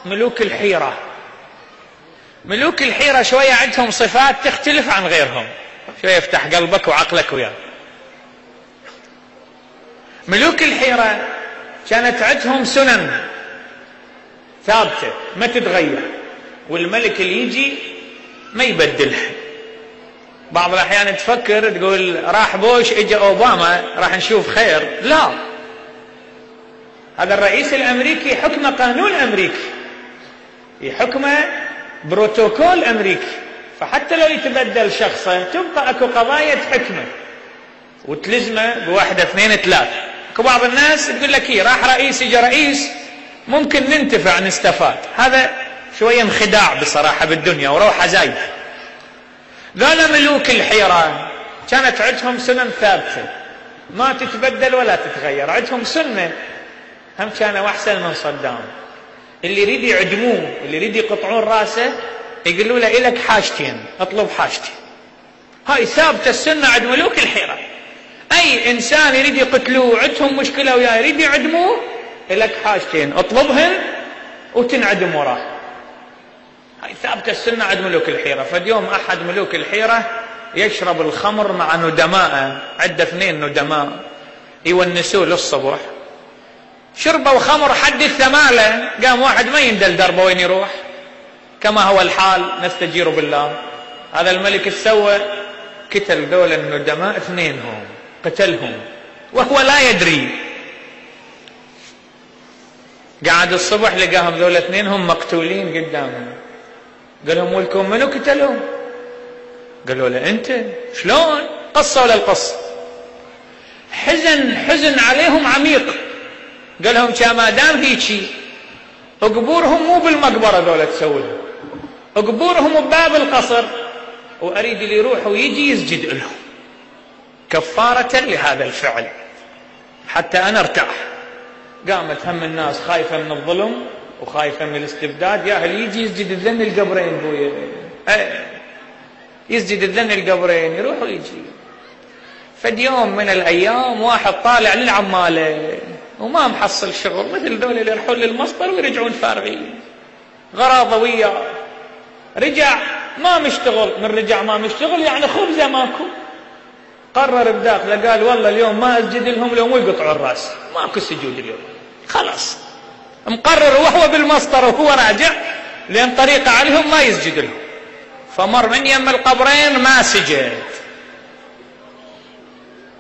ملوك الحيرة. ملوك الحيرة شوية عندهم صفات تختلف عن غيرهم، شوية يفتح قلبك وعقلك وياه. ملوك الحيرة كانت عندهم سنن ثابتة ما تتغير، والملك اللي يجي ما يبدلها. بعض الأحيان تفكر تقول راح بوش اجى أوباما راح نشوف خير، لا، هذا الرئيس الأمريكي حكمه قانون أمريكي، يحكمه بروتوكول أمريكي، فحتى لو يتبدل شخصه تبقى اكو قضايا تحكمه وتلزمه بواحدة اثنين ثلاثة. اكو بعض الناس تقول لك راح رئيس يجي رئيس ممكن ننتفع نستفاد، هذا شوية انخداع بصراحة بالدنيا وروحة زايدة. ذولا ملوك الحيرة كانت عندهم سنن ثابتة ما تتبدل ولا تتغير، عندهم سنة هم كانوا أحسن من صدام. اللي يريد يعدموه اللي يريد يقطعون راسه يقولوا له إلك حاجتين اطلب حاجتين. هاي ثابتة السنة عند ملوك الحيرة. أي إنسان يريد يقتلوه عندهم مشكلة وياه يريد يعدموه إلك حاجتين اطلبهن وتنعدم وراه. هاي ثابتة السنة عند ملوك الحيرة. فاليوم أحد ملوك الحيرة يشرب الخمر مع ندماءه، عنده 2 ندماء يونسوه للصبح، شربوا خمر حد الثمالة، قام واحد ما يندل دربه وين يروح، كما هو الحال نستجير بالله. هذا الملك سوى قتل ذول الندماء 2 هم قتلهم وهو لا يدري. قعد الصبح لقاهم ذول 2 هم مقتولين قدامه، قال لهم ولكم منو قتلهم؟ قالوا له انت. شلون؟ قصة ولا القصة. حزن عليهم عميق. قال لهم ما دام هيجي اقبورهم مو بالمقبرة ذولا تسوي، اقبورهم بباب القصر، واريد اللي يروح ويجي يسجد لهم كفارة لهذا الفعل حتى انا ارتاح. قامت هم الناس خايفة من الظلم وخايفة من الاستبداد، يا هل يجي يسجد الذن القبرين بويا، يسجد الذن القبرين يروح ويجي. فاليوم من الايام واحد طالع للعمالة وما محصل شغل، مثل ذول اللي يروحون للمصدر ويرجعون فارغين، غراضه وياه، رجع ما مشتغل، من رجع ما مشتغل يعني خبزه ماكو. قرر بداخله قال والله اليوم ما اسجد لهم لو مو يقطعوا الراس، ماكو سجود اليوم خلاص. مقرر وهو بالمصدر وهو راجع لان طريقه عليهم ما يسجد لهم، فمر من يم القبرين ما سجد.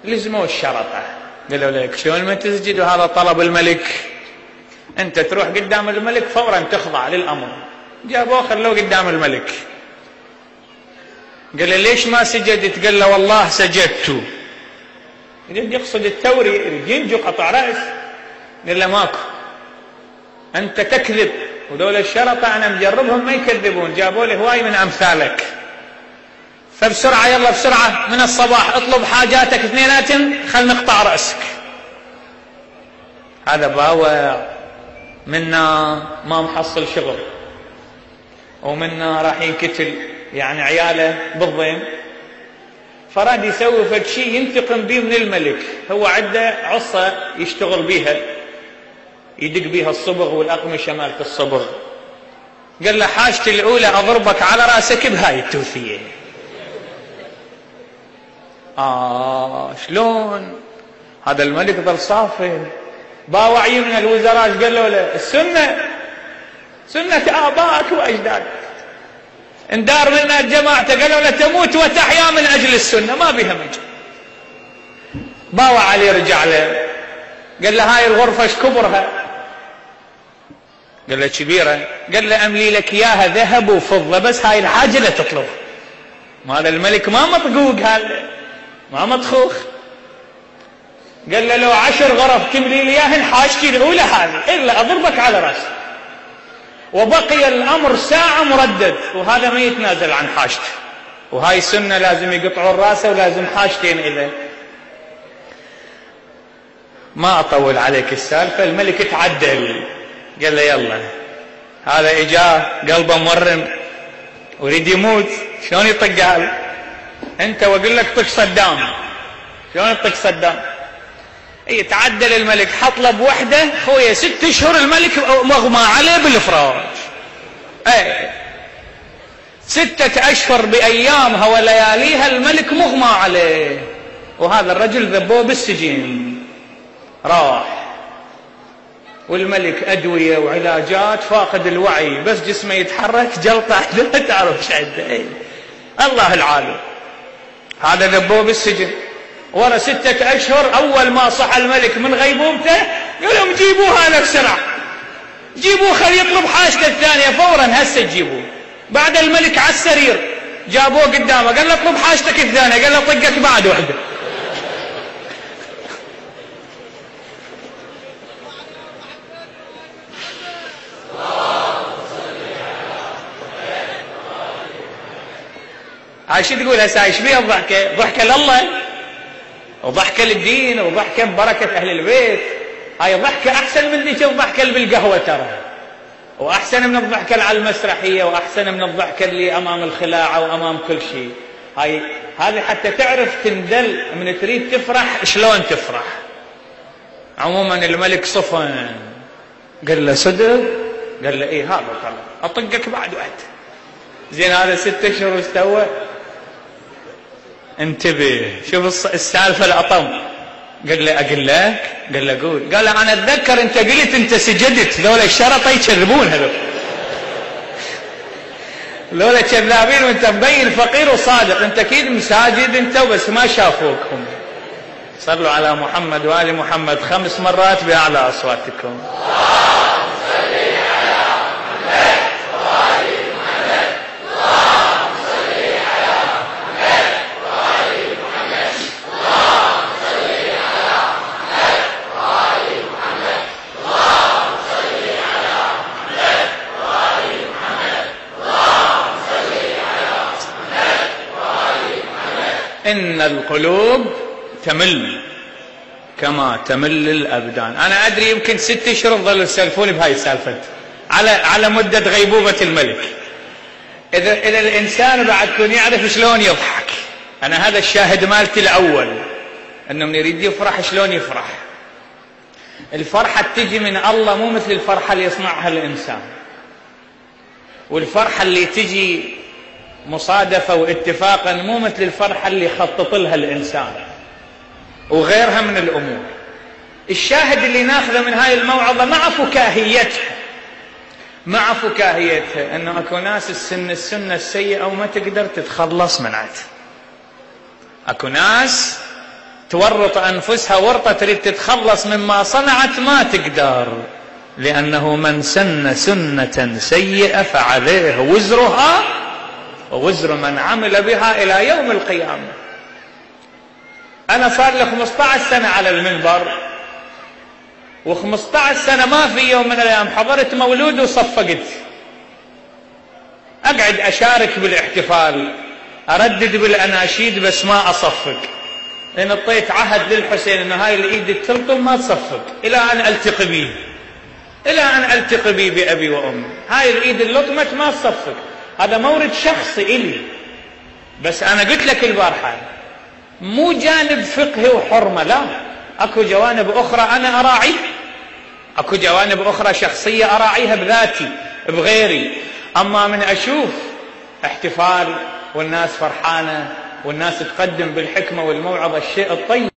لزموا الشرطه قالوا لك شلون ما تسجد وهذا طلب الملك، انت تروح قدام الملك فورا تخضع للامر. جابوا خلوه قدام الملك، قال له ليش ما سجدت؟ قال له والله سجدت. يريد يقصد التوري، يريد ينجو قطع راس. قال له ماكو، انت تكذب، ودول الشرطه انا مجربهم ما يكذبون، جابوا لي هواي من امثالك، فبسرعة يلا بسرعة من الصباح اطلب حاجاتك 2 خل نقطع رأسك. هذا باوع منا ما محصل شغل ومنا راح ينقتل يعني عياله بالضيم، فراد يسوي فد شيء ينتقم به من الملك. هو عنده عصا يشتغل بيها يدق بيها الصبغ والأقمشة مالت الصبغ. قال له حاجتي الأولى أضربك على رأسك بهاي التوثية. شلون؟ هذا الملك ظل صافن، باوع من الوزراء قال له السنة سنة آبائك وأجدادك، اندار منا جماعته قالوا له تموت وتحيا من أجل السنة ما بها مجال. باوع عليه رجع له قال له هاي الغرفة ايش كبرها؟ قال له كبيرة. قال له أملي لك إياها ذهب وفضة بس هاي الحاجة لا تطلب. هذا الملك ما مطقوق، هذا ما مطخوخ. قال له لو 10 غرف تملي لي إياهن حاجتي الأولى هذه إلا أضربك على رأسي. وبقي الأمر ساعة مردد وهذا ما يتنازل عن حاجته، وهاي سنة لازم يقطعوا راسه ولازم حاجتين إليه. ما أطول عليك السالفة، الملك تعدل قال له يلا هذا إجاه قلبه مورم ويريد يموت، شلون يطق قال انت واقول لك طق صدام، شلون يطق صدام؟ يتعدل الملك، حطلب وحده خويا 6 اشهر الملك مغمى عليه بالفراش. 6 أشهر بأيامها ولياليها الملك مغمى عليه، وهذا الرجل ذبوه بالسجن. راح والملك أدوية وعلاجات، فاقد الوعي، بس جسمه يتحرك جلطة لا تعرف ايش عنده. الله العالم. هذا ذبوه بالسجن. ورا 6 أشهر أول ما صحى الملك من غيبوبته قال لهم جيبوه هذا بسرعة، جيبوه خلي يطلب حاجته الثانية فورا هسه تجيبوه. بعد الملك على السرير جابوه قدامه قال له اطلب حاجتك الثانية، قال له طقك بعد وحده. هاي شو تقول هسه؟ ايش بيها الضحكة؟ ضحكة لله وضحكة للدين وضحكة ببركة أهل البيت. هاي ضحكة أحسن من ذيك الضحكة اللي بالقهوة ترى، وأحسن من الضحكة اللي على المسرحية، وأحسن من الضحكة اللي أمام الخلاعة وأمام كل شيء. هذه حتى تعرف تندل من تريد تفرح شلون تفرح. عموما الملك صفن قال له صدق؟ قال له إيه هذا طلع أطقك بعد واحد. زين هذا 6 أشهر واستوى. انتبه شوف السالفة الأطم. قال له أقول لك؟ قال له قول. قال له أنا أتذكر أنت قلت أنت سجدت، ذولا الشرطة يكذبون هذول، ذولا كذابين وأنت مبين فقير وصادق، أنت أكيد مساجد أنت وبس ما شافوكم. صلوا على محمد وآل محمد 5 مرات بأعلى أصواتكم. إن القلوب تمل كما تمل الأبدان. أنا أدري يمكن 6 أشهر ظلوا يسالفون بهاي السالفة على مدة غيبوبة الملك. إذا الإنسان بعد يكون يعرف شلون يضحك. أنا هذا الشاهد مالتي الأول، أنه من يريد يفرح شلون يفرح. الفرحة تجي من الله، مو مثل الفرحة اللي يصنعها الإنسان. والفرحة اللي تجي مصادفة واتفاقا مو مثل الفرحة اللي يخطط لها الإنسان وغيرها من الأمور. الشاهد اللي ناخذه من هاي الموعظة مع فكاهيتها أنه أكو ناس السنة السيئة وما تقدر تتخلص من عاد. أكو ناس تورط أنفسها ورطة تريد تتخلص مما صنعت ما تقدر، لأنه من سن سنة سيئة فعليه وزرها ووزر من عمل بها إلى يوم القيامة. أنا صار لي 15 سنة على المنبر، و15 سنة ما في يوم من الأيام حضرت مولود وصفقت. أقعد أشارك بالاحتفال، أردد بالأناشيد بس ما أصفق، لأن اعطيت عهد للحسين أنه هاي الإيد تلطم ما تصفق إلى أن ألتقي به بأبي وأمي. هاي الإيد اللطمت ما تصفق. هذا مورد شخصي إلي. بس أنا قلت لك البارحة مو جانب فقهي وحرمة، لا، أكو جوانب أخرى أنا أراعيها، أكو جوانب أخرى شخصية أراعيها بذاتي بغيري. أما من أشوف احتفال والناس فرحانة والناس تقدم بالحكمة والموعظة الشيء الطيب